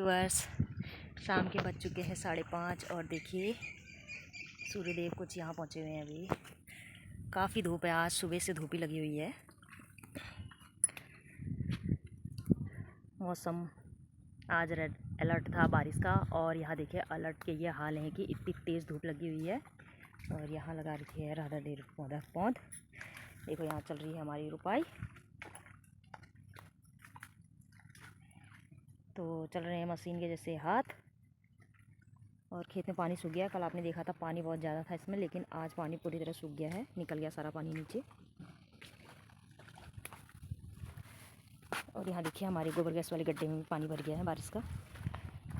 Viewers, शाम के बज चुके हैं 5:30 और देखिए सूर्यदेव कुछ यहाँ पहुँचे हुए हैं। अभी काफ़ी धूप है, आज सुबह से धूप ही लगी हुई है। मौसम आज रेड अलर्ट था बारिश का और यहाँ देखिए अलर्ट के ये हाल है कि इतनी तेज़ धूप लगी हुई है। और यहाँ लगा रखी है राधा देर पौध। देखो यहाँ चल रही है हमारी रुपाई। तो चल रहे हैं मशीन के जैसे हाथ। और खेत में पानी सूख गया। कल आपने देखा था पानी बहुत ज़्यादा था इसमें, लेकिन आज पानी पूरी तरह सूख गया है, निकल गया सारा पानी नीचे। और यहाँ देखिए हमारे गोबर गैस वाले गड्ढे में भी पानी भर गया है बारिश का।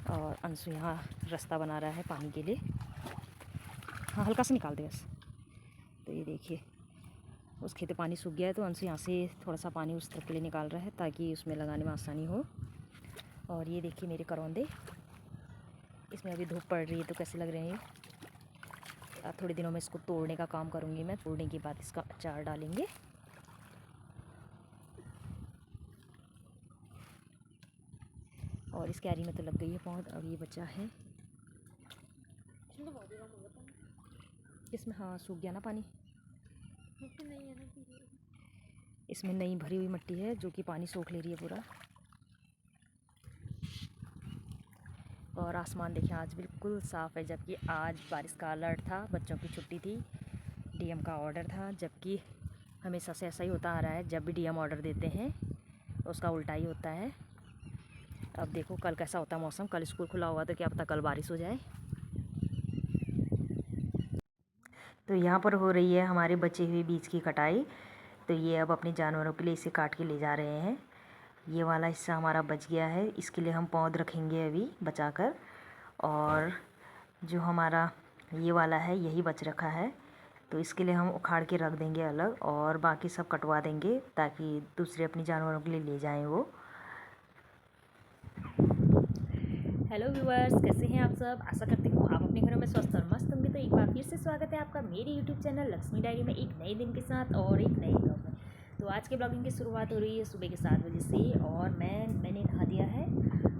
और अंशु यहाँ रास्ता बना रहा है पानी के लिए। हाँ, हल्का से निकाल दे बस। तो ये देखिए उस खेत में पानी सूख गया है, तो अंशु यहाँ से थोड़ा सा पानी उस तरफ के लिए निकाल रहा है ताकि उसमें लगाने में आसानी हो। और ये देखिए मेरे करौंदे, इसमें अभी धूप पड़ रही है तो कैसे लग रहे हैं ये। थोड़े दिनों में इसको तोड़ने का काम करूँगी मैं। तोड़ने के बाद इसका अचार डालेंगे। और इस क्यारी में तो लग गई है पौध, अब ये बचा है इसमें। हाँ, सूख गया ना पानी। इसमें नई भरी हुई मिट्टी है जो कि पानी सोख ले रही है पूरा। और आसमान देखिए आज बिल्कुल साफ़ है, जबकि आज बारिश का अलर्ट था, बच्चों की छुट्टी थी, डीएम का ऑर्डर था। जबकि हमेशा से ऐसा ही होता आ रहा है, जब भी डीएम ऑर्डर देते हैं उसका उल्टा ही होता है। अब देखो कल कैसा होता है मौसम। कल स्कूल खुला हुआ तो क्या पता कल बारिश हो जाए। तो यहाँ पर हो रही है हमारे बचे हुए बीज की कटाई। तो ये अब अपने जानवरों के लिए इसे काट के ले जा रहे हैं। ये वाला हिस्सा हमारा बच गया है, इसके लिए हम पौध रखेंगे अभी बचाकर। और जो हमारा ये वाला है यही बच रखा है, तो इसके लिए हम उखाड़ के रख देंगे अलग, और बाकी सब कटवा देंगे ताकि दूसरे अपनी जानवरों के लिए ले जाएं वो। हेलो व्यूअर्स, कैसे हैं आप सब। आशा करती हूँ आप अपने घरों में स्वस्थ और मस्त होंगे। तो एक बार फिर से स्वागत है आपका मेरे यूट्यूब चैनल लक्ष्मी डायरी में एक नए दिन के साथ और एक नए ब्लॉग में। तो आज के ब्लॉगिंग की शुरुआत हो रही है सुबह के 7 बजे से। और मैंने नहा दिया है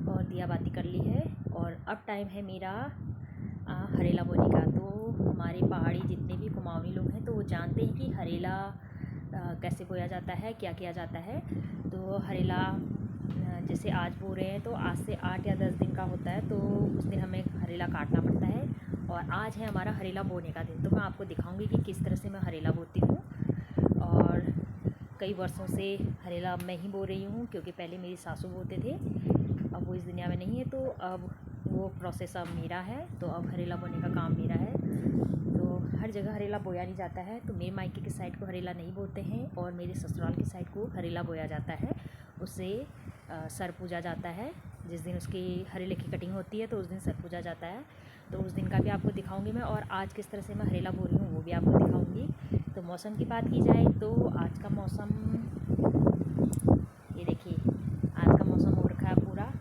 और दिया बाती कर ली है। और अब टाइम है मेरा हरेला बोने का। तो हमारे पहाड़ी जितने भी कुमाऊनी लोग हैं तो वो जानते हैं कि हरेला कैसे बोया जाता है, क्या किया जाता है। तो हरेला जैसे आज बो रहे हैं तो आज से 8 या 10 दिन का होता है, तो उस दिन हमें हरेला काटना पड़ता है। और आज है हमारा हरेला बोने का दिन। तो मैं आपको दिखाऊंगी कि किस तरह से मैं हरेला बोती हूँ। और कई वर्षों से हरेला अब मैं ही बो रही हूँ, क्योंकि पहले मेरी सासू बोते थे, अब वो इस दुनिया में नहीं है, तो अब वो प्रोसेस अब मेरा है। तो अब हरेला बोने का काम मेरा है। तो हर जगह हरेला बोया नहीं जाता है। तो मेरे मायके के साइड को हरेला नहीं बोते हैं और मेरे ससुराल के साइड को हरेला बोया जाता है। उससे सर पूजा जाता है। जिस दिन उसकी हरेले की कटिंग होती है तो उस दिन सर पूजा जाता है। तो उस दिन का भी आपको दिखाऊंगी मैं। और आज किस तरह से मैं हरेला बो रही हूँ वो भी आपको दिखाऊंगी। तो मौसम की बात की जाए तो आज का मौसम ये देखिए, आज का मौसम हो रखा है पूरा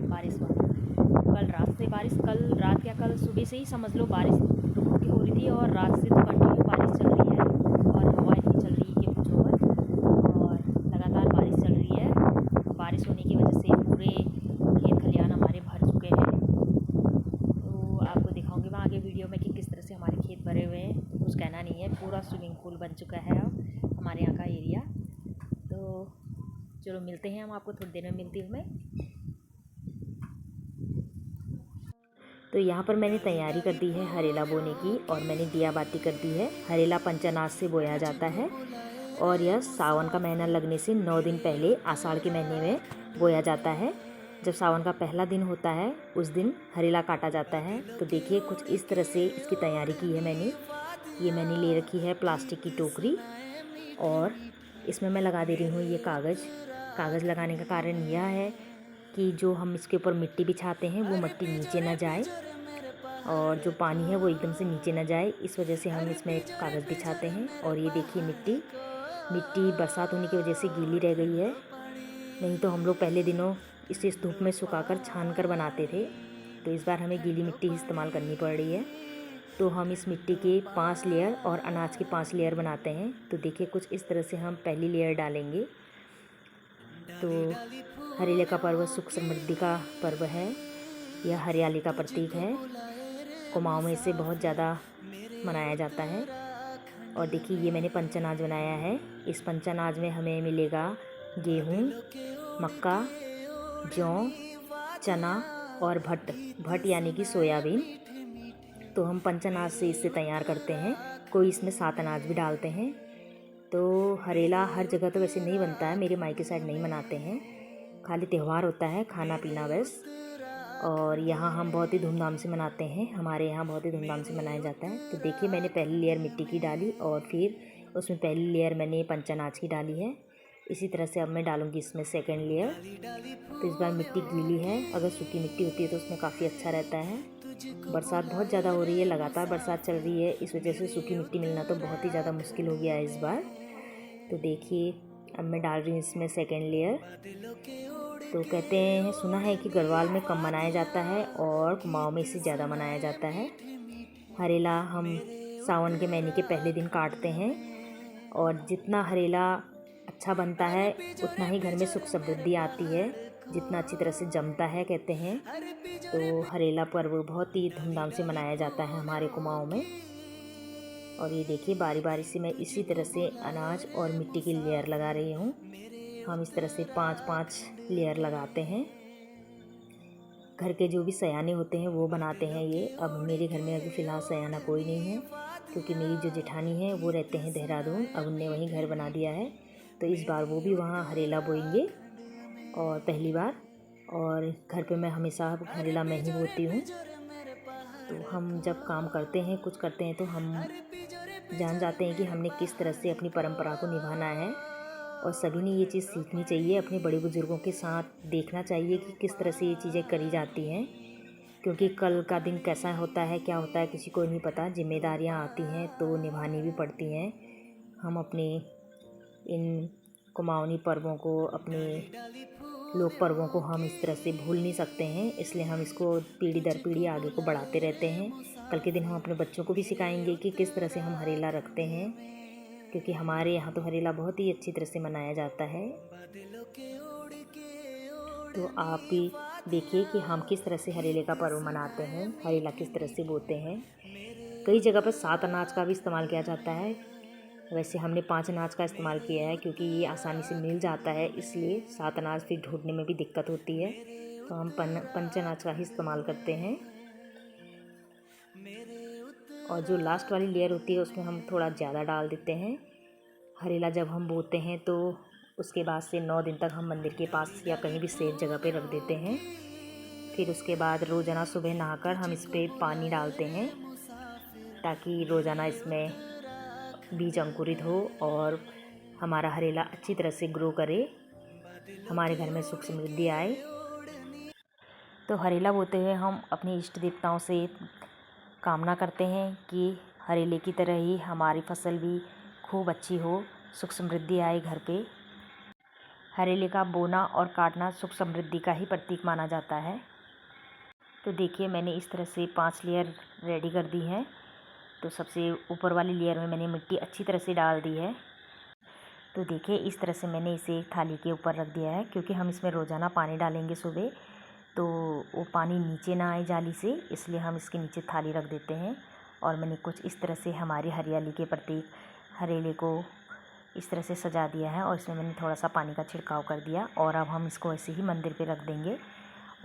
बारिश वाला। कल रात से बारिश, कल रात क्या कल सुबह से ही समझ लो बारिश रुक रुक के हो रही थी, और रात से तो कंटिन्यू बारिश चल रही है। और हवा इतनी चल रही है कि पूछो मत। और लगातार बारिश चल रही है। बारिश होने की वजह से पूरे खेत खलिहान हमारे भर चुके हैं। तो आपको दिखाऊंगी मैं आगे वीडियो में कि किस तरह से हमारे खेत भरे हुए हैं। तो कुछ कहना नहीं है, पूरा स्विमिंग पूल बन चुका है अब हमारे यहाँ का एरिया। तो चलो मिलते हैं, हम आपको थोड़ी देर में मिलती हूँ मैं। तो यहाँ पर मैंने तैयारी कर दी है हरेला बोने की, और मैंने दिया बाती कर दी है। हरेला पंचानाज से बोया जाता है और यह सावन का महीना लगने से 9 दिन पहले आषाढ़ के महीने में बोया जाता है। जब सावन का पहला दिन होता है उस दिन हरेला काटा जाता है। तो देखिए कुछ इस तरह से इसकी तैयारी की है मैंने। ये मैंने ले रखी है प्लास्टिक की टोकरी, और इसमें मैं लगा दे रही हूँ ये कागज़ लगाने का कारण यह है कि जो हम इसके ऊपर मिट्टी बिछाते हैं वो मिट्टी नीचे ना जाए, और जो पानी है वो एकदम से नीचे ना जाए, इस वजह से हम इसमें कागज़ बिछाते हैं। और ये देखिए मिट्टी बरसात होने की वजह से गीली रह गई है। नहीं तो हम लोग पहले दिनों इसे इस धूप में सुखाकर छान कर बनाते थे। तो इस बार हमें गीली मिट्टी इस्तेमाल करनी पड़ रही है। तो हम इस मिट्टी के 5 लेयर और अनाज के 5 लेयर बनाते हैं। तो देखिए कुछ इस तरह से हम पहली लेयर डालेंगे। तो हरेले का पर्व सुख समृद्धि का पर्व है। यह हरियाली का प्रतीक है। कुमाऊं में इसे बहुत ज़्यादा मनाया जाता है। और देखिए ये मैंने पंचनाज बनाया है। इस पंचनाज में हमें मिलेगा गेहूँ, मक्का, जौ, चना और भट यानी कि सोयाबीन। तो हम पंचनाज से इसे तैयार करते हैं। कोई इसमें 7 अनाज भी डालते हैं। तो हरेला हर जगह तो वैसे नहीं बनता है, मेरे मायके साइड नहीं मनाते हैं, खाली त्यौहार होता है, खाना पीना बस। और यहाँ हम बहुत ही धूमधाम से मनाते हैं, हमारे यहाँ बहुत ही धूमधाम से मनाया जाता है। तो देखिए मैंने पहली लेयर मिट्टी की डाली और फिर उसमें पहली लेयर मैंने पंचनाज की डाली है। इसी तरह से अब मैं डालूँगी इसमें सेकेंड लेयर। तो इस बार मिट्टी गीली है, अगर सूखी मिट्टी होती है तो उसमें काफ़ी अच्छा रहता है। बरसात बहुत ज़्यादा हो रही है, लगातार बरसात चल रही है, इस वजह से सूखी मिट्टी मिलना तो बहुत ही ज़्यादा मुश्किल हो गया है इस बार। तो देखिए अब मैं डाल रही हूँ इसमें सेकेंड लेयर। तो कहते हैं, सुना है कि गढ़वाल में कम मनाया जाता है और कुमाऊं में इसे ज़्यादा मनाया जाता है। हरेला हम सावन के महीने के पहले दिन काटते हैं और जितना हरेला अच्छा बनता है उतना ही घर में सुख समृद्धि आती है, जितना अच्छी तरह से जमता है कहते हैं। तो हरेला पर्व बहुत ही धूमधाम से मनाया जाता है हमारे कुमाऊं में। और ये देखिए बारी बारी से मैं इसी तरह से अनाज और मिट्टी की लेयर लगा रही हूँ। हम इस तरह से 5-5 लेयर लगाते हैं। घर के जो भी सयाने होते हैं वो बनाते हैं ये। अब मेरे घर में अभी फ़िलहाल सयाना कोई नहीं है, क्योंकि मेरी जो जेठानी है वो रहते हैं देहरादून, अब उनने वहीं घर बना दिया है। तो इस बार वो भी वहाँ हरेला बोएंगे और पहली बार। और घर पे मैं हमेशा हरेला मैं ही बोती हूँ। तो हम जब काम करते हैं, कुछ करते हैं, तो हम जान जाते हैं कि हमने किस तरह से अपनी परंपरा को निभाना है। और सभी ने ये चीज़ सीखनी चाहिए, अपने बड़े बुज़ुर्गों के साथ देखना चाहिए कि किस तरह से ये चीज़ें करी जाती हैं, क्योंकि कल का दिन कैसा होता है, क्या होता है, किसी को नहीं पता। जिम्मेदारियां आती हैं तो निभानी भी पड़ती हैं। हम अपने इन कुमाऊनी पर्वों को, अपने लोक पर्वों को हम इस तरह से भूल नहीं सकते हैं, इसलिए हम इसको पीढ़ी दर पीढ़ी आगे को बढ़ाते रहते हैं। कल के दिन हम अपने बच्चों को भी सिखाएंगे कि किस तरह से हम हरेला रखते हैं, क्योंकि हमारे यहाँ तो हरेला बहुत ही अच्छी तरह से मनाया जाता है। तो आप भी देखिए कि हम किस तरह से हरेले का पर्व मनाते हैं, हरेला किस तरह से बोते हैं। कई जगह पर 7 अनाज का भी इस्तेमाल किया जाता है, वैसे हमने 5 अनाज का इस्तेमाल किया है, क्योंकि ये आसानी से मिल जाता है, इसलिए 7 अनाज फिर ढूंढने में भी दिक्कत होती है। तो हम पंच अनाज का ही इस्तेमाल करते हैं। और जो लास्ट वाली लेयर होती है उसमें हम थोड़ा ज़्यादा डाल देते हैं। हरेला जब हम बोते हैं तो उसके बाद से 9 दिन तक हम मंदिर के पास या कहीं भी सेफ जगह पे रख देते हैं। फिर उसके बाद रोज़ाना सुबह नहाकर हम इस पर पानी डालते हैं, ताकि रोज़ाना इसमें बीज अंकुरित हो और हमारा हरेला अच्छी तरह से ग्रो करे, हमारे घर में सुख समृद्धि आए। तो हरेला बोते हुए हम अपने इष्ट देवताओं से कामना करते हैं कि हरेले की तरह ही हमारी फसल भी खूब अच्छी हो, सुख समृद्धि आए घर पे। हरेले का बोना और काटना सुख समृद्धि का ही प्रतीक माना जाता है। तो देखिए मैंने इस तरह से 5 लेयर रेडी कर दी है। तो सबसे ऊपर वाली लेयर में मैंने मिट्टी अच्छी तरह से डाल दी है। तो देखिए इस तरह से मैंने इसे एक थाली के ऊपर रख दिया है, क्योंकि हम इसमें रोज़ाना पानी डालेंगे सुबह, तो वो पानी नीचे ना आए जाली से, इसलिए हम इसके नीचे थाली रख देते हैं। और मैंने कुछ इस तरह से हमारी हरियाली के प्रतीक हरेले को इस तरह से सजा दिया है, और इसमें मैंने थोड़ा सा पानी का छिड़काव कर दिया। और अब हम इसको ऐसे ही मंदिर पे रख देंगे,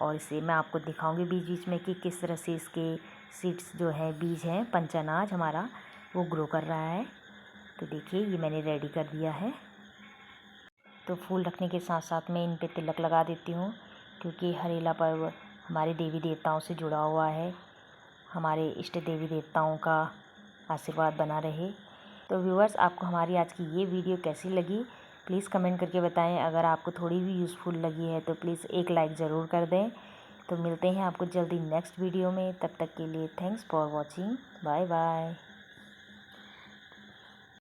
और इसे मैं आपको दिखाऊंगी बीच बीच में कि किस तरह से इसके सीड्स जो है, बीज हैं, पंचनाज हमारा वो ग्रो कर रहा है। तो देखिए ये मैंने रेडी कर दिया है। तो फूल रखने के साथ साथ मैं इन पे तिलक लगा देती हूँ, क्योंकि हरेला पर्व हमारे देवी देवताओं से जुड़ा हुआ है, हमारे इष्ट देवी देवताओं का आशीर्वाद बना रहे। तो व्यूअर्स, आपको हमारी आज की ये वीडियो कैसी लगी प्लीज़ कमेंट करके बताएं। अगर आपको थोड़ी भी यूज़फुल लगी है तो प्लीज़ एक लाइक ज़रूर कर दें। तो मिलते हैं आपको जल्दी नेक्स्ट वीडियो में, तब तक के लिए thanks for watching, bye bye.